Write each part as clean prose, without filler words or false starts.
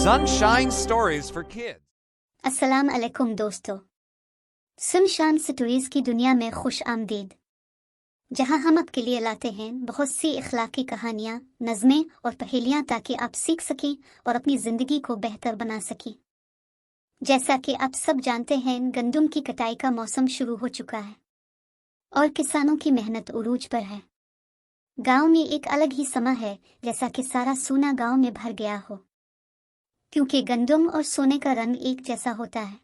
Sunshine Stories for Kids. अस्सलाम अलैकुम दोस्तों, सनशाइन स्टोरीज की दुनिया में खुश आमदीद, जहां हम आपके लिए लाते हैं बहुत सी इखलाकी कहानियां, नज़में और पहेलियां ताकि आप सीख सकें और अपनी ज़िंदगी को बेहतर बना सकें। जैसा कि आप सब जानते हैं, गंदम की कटाई का मौसम शुरू हो चुका है और किसानों की मेहनत उरूज पर है। गांव में एक अलग ही समा है, जैसा कि सारा सोना गांव में भर गया हो, क्योंकि गंदम और सोने का रंग एक जैसा होता है।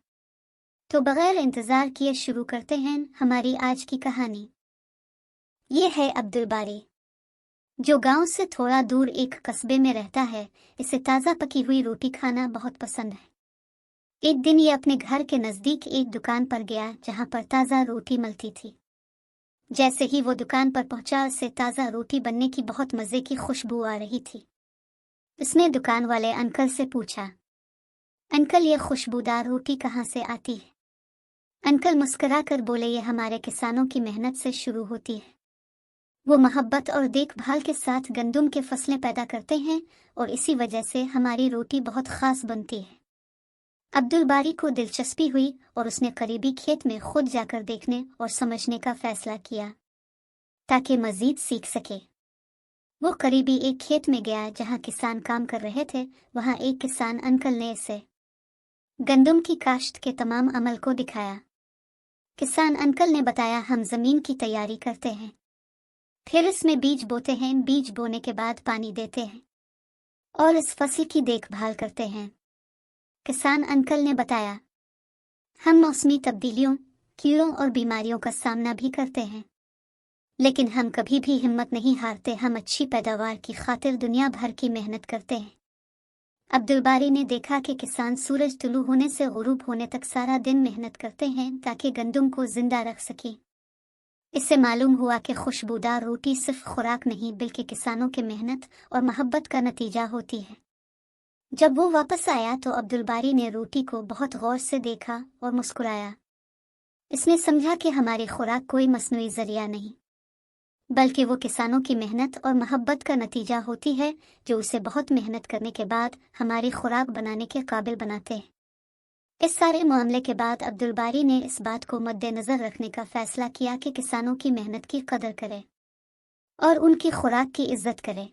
तो बगैर इंतजार किए शुरू करते हैं हमारी आज की कहानी। ये है अब्दुल बारी, जो गांव से थोड़ा दूर एक कस्बे में रहता है। इसे ताज़ा पकी हुई रोटी खाना बहुत पसंद है। एक दिन ये अपने घर के नज़दीक एक दुकान पर गया, जहां पर ताज़ा रोटी मिलती थी। जैसे ही वो दुकान पर पहुंचा, उससे ताज़ा रोटी बनने की बहुत मज़े की खुशबू आ रही थी। उसने दुकान वाले अंकल से पूछा, अंकल, ये खुशबूदार रोटी कहाँ से आती है? अंकल मुस्कुराकर बोले, ये हमारे किसानों की मेहनत से शुरू होती है। वो मोहब्बत और देखभाल के साथ गंदम के फसलें पैदा करते हैं और इसी वजह से हमारी रोटी बहुत ख़ास बनती है। अब्दुल बारी को दिलचस्पी हुई और उसने करीबी खेत में खुद जाकर देखने और समझने का फैसला किया ताकि मज़ीद सीख सके। वो करीबी एक खेत में गया जहां किसान काम कर रहे थे। वहां एक किसान अंकल ने इसे गंदम की काश्त के तमाम अमल को दिखाया। किसान अंकल ने बताया, हम ज़मीन की तैयारी करते हैं, फिर इसमें बीज बोते हैं, बीज बोने के बाद पानी देते हैं और इस फसल की देखभाल करते हैं। किसान अंकल ने बताया, हम मौसमी तब्दीलियों, कीड़ों और बीमारियों का सामना भी करते हैं, लेकिन हम कभी भी हिम्मत नहीं हारते। हम अच्छी पैदावार की खातिर दुनिया भर की मेहनत करते हैं। अब्दुल बारी ने देखा कि किसान सूरज तुलू होने से गुरूब होने तक सारा दिन मेहनत करते हैं ताकि गंदम को जिंदा रख सकें। इससे मालूम हुआ कि खुशबूदार रोटी सिर्फ खुराक नहीं, बल्कि किसानों की मेहनत और मोहब्बत का नतीजा होती है। जब वो वापस आया तो अब्दुल बारी ने रोटी को बहुत गौर से देखा और मुस्कुराया। इसने समझा कि हमारी खुराक कोई मसनूई जरिया नहीं, बल्कि वो किसानों की मेहनत और मोहब्बत का नतीजा होती है, जो उसे बहुत मेहनत करने के बाद हमारी खुराक बनाने के काबिल बनाते हैं। इस सारे मामले के बाद अब्दुल बारी ने इस बात को मद्देनज़र रखने का फैसला किया कि किसानों की मेहनत की कदर करे और उनकी खुराक की इज्जत करे।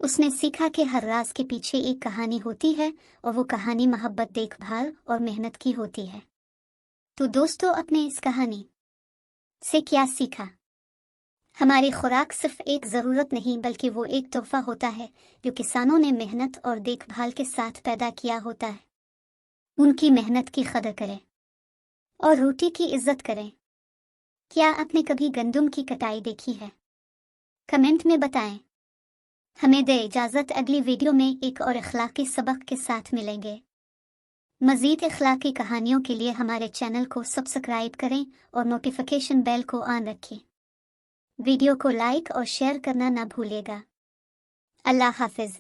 उसने सीखा कि हर राज के पीछे एक कहानी होती है और वो कहानी मोहब्बत, देखभाल और मेहनत की होती है। तो दोस्तों, अपने इस कहानी से क्या सीखा? हमारी खुराक सिर्फ एक ज़रूरत नहीं, बल्कि वो एक तोहफा होता है जो किसानों ने मेहनत और देखभाल के साथ पैदा किया होता है। उनकी मेहनत की कदर करें और रोटी की इज्जत करें। क्या आपने कभी गंदम की कटाई देखी है? कमेंट में बताएं। हमें दे इजाज़त, अगली वीडियो में एक और इखलाकी सबक के साथ मिलेंगे। मज़ीद इखलाकी कहानियों के लिए हमारे चैनल को सब्सक्राइब करें और नोटिफिकेशन बेल को ऑन रखें। वीडियो को लाइक और शेयर करना ना भूलिएगा। अल्लाह हाफिज़।